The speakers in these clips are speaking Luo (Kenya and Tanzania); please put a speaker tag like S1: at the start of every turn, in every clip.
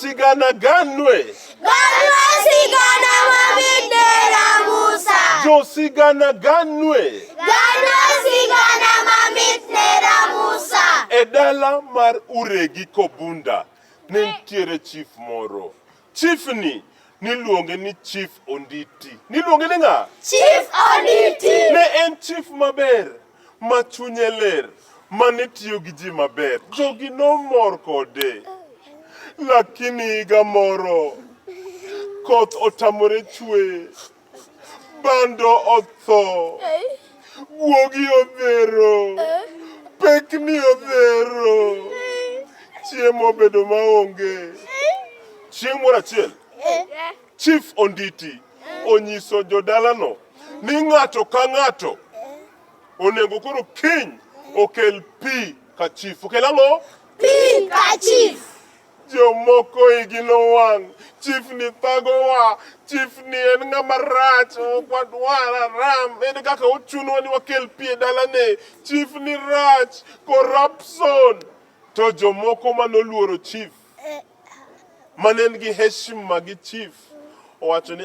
S1: sigana ganwe.
S2: Ganwe sigana mamit Nera Musa.
S1: Jo sigana ganwe.
S2: Ganwe sigana mamit Nera Musa.
S1: Edala mar uregi kobunda. Nentiere chief moro. Chief niluonge ni Chif Onditi. Niluonge ni nga?
S2: Chif Onditi.
S1: Ne en chief maber, machunye ler, manetiyo gi ji maber. Jogi nomor kode. Lakini higa moro, koth otamore chwe, bando otho, guogi odhero, pekni odhero, chiemo bedo maonge. Chieng' moro achiel, Chief Onditi onyiso jodalano ni ng'ato ka ng'ato onego koro kiny okel pi ka chief. Okel ang'o?
S2: Pi ka chief.
S1: Jomoko igi nowang'. Chief ni thagowa. Chief ni en ng'ama rach. Okwadwara ram. En kaka ochunwa ni wakel pi e dalane. Chief ni rach. Corruption. To jomoko manoluoro chief, manen gi heshima gi chief, owacho ni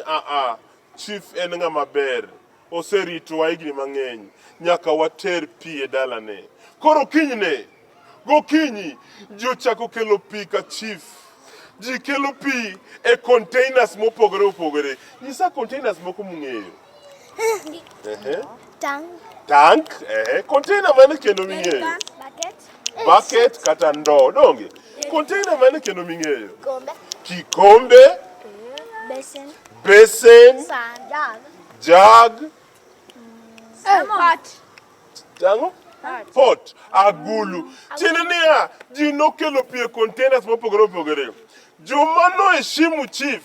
S1: chief en ng'ama ber, oseritowa higni mang'eny, nyaka water pi e dalane. Koro kinyne, gokinyi, ji ochako kelo pi ka chief. Ji kelo pi e containers mopogore opogore. Nyisa containers moko mung'eyo. Tank. Container mane kendo ming'eyo? Bucket kata ndo, donge? Container mane kendo ming'eyo? Kikombe. Basin. Jug. Pot. Agulu. Chine niya, ji nokelo pi e containers mopogore opogore. Joma noheshimu chief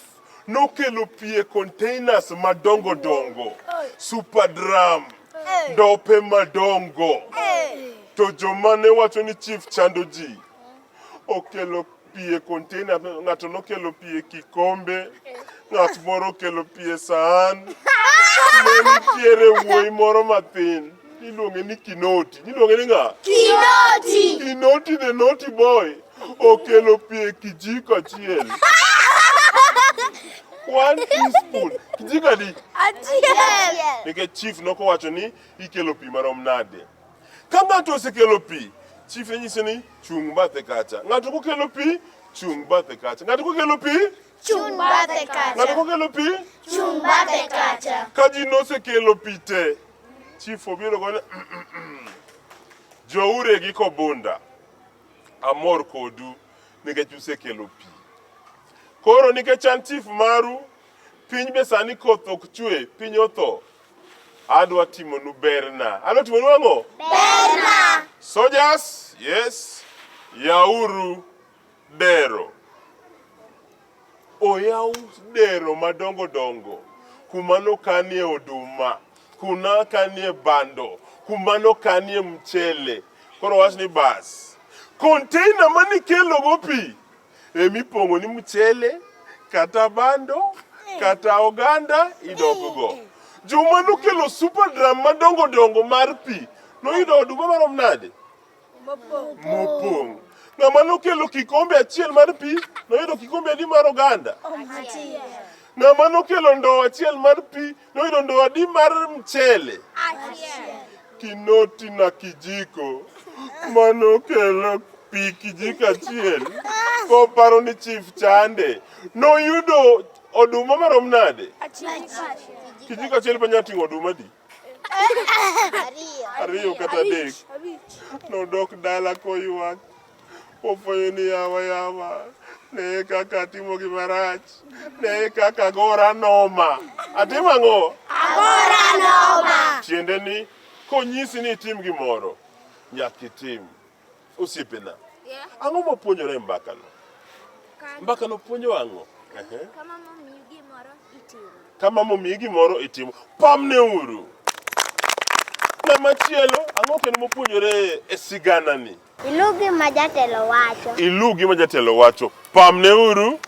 S1: nokelo pi e containers madongo dongo. Super drum. Ndope madongo. To joma ne wacho ni chief chando ji, okelo pi e container. Ng'ato nokelo pi e kikombe, ng'at moro okelo pi e sahan. Ne nitiere wuoyi moro mathin, iluonge ni Kinoti. Niluonge ni ng'a?
S2: Kinoti.
S1: Kinoti the naughty boy okelo pi e kijiko achiel. 1 teaspoon. Kijiko adi?
S2: Achiel.
S1: Nikech chief nokowacho ni ikelo pi marom nade. Ka ng'ato osekelo pi, chief nyise ni chung' bathe kacha. Ng'ato kokelo pi, chung' bathe kacha. Ng'ato kokelo pi,
S2: chung' bathe kacha.
S1: Ng'ato kokelo pi,
S2: chung' bathe kacha.
S1: Ka ji nosekelo pi te, chief obiro gone jouregi kobunda. Amor kodu nikech usekelo pi. Koro nikech an chief maru, piny be sani koth ok chwe, piny otho. Adwa timonu berna. Adwa timonu ang'o?
S2: Berna.
S1: Soldiers, yes. Yauru dero. Oyaw dero madongo dongo. Kumano kanie oduma. Kuna kanie bando. Kumano kanie mchele. Koro wach ni bas. Container mani kelo go pi. Mipongo ni mchele, kata bando, kata oganda, idogogo. Joma nokelo super drum madongo dongo mar pi, noyudo oduma marom nade? Mopong'. Ng'ama nokelo kikombe achiel mar pi, noyudo kikombe adi mar oganda?
S2: Achiel.
S1: Ng'ama nokelo ndo achiel mar pi, noyudo ndo adi mar mchele?
S2: Achiel.
S1: Kinoti na kijiko, manokelo pi kijiko achiel, koparo ni chief chande, noyudo oduma marom nade? Kijiko achiel pa nyating'o oduma di? Ariyo kata adek. Nodok dala koywak. Ofwenyo ni yawa. Ne kaka timo gima rach. Ne kaka gora noma. Atimo ang'o?
S2: Agora noma.
S1: Tiende ni konyisi ni itim gimoro, nyaka itim. Osiepena. Ang'o mopuonjore mbakano? Mbakano puonjo ang'o? Kama momiyi gimoro itimo. Pamne uru. Ng'ama chielo, ang'o kendo mopuonjore e sigana ni?
S2: Ilugi majatelo wacho.
S1: Ilugi majatelo wacho. Pamne uru.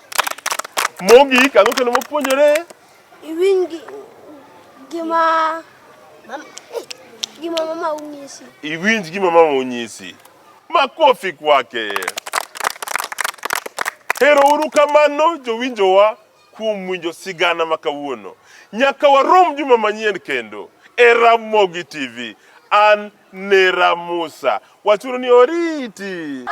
S1: Mogik, ang'o kendo mopuonjore?
S2: Iwingi gima mama onyisi.
S1: Iwinj gima mama onyisi. Makofi kwake. Hero uru kamano jowinjowa kuom winjo sigana makawuono. Nyaka warom juma manyien kendo. Ramogi TV. An Nera Musa. Wachuru ni oriti.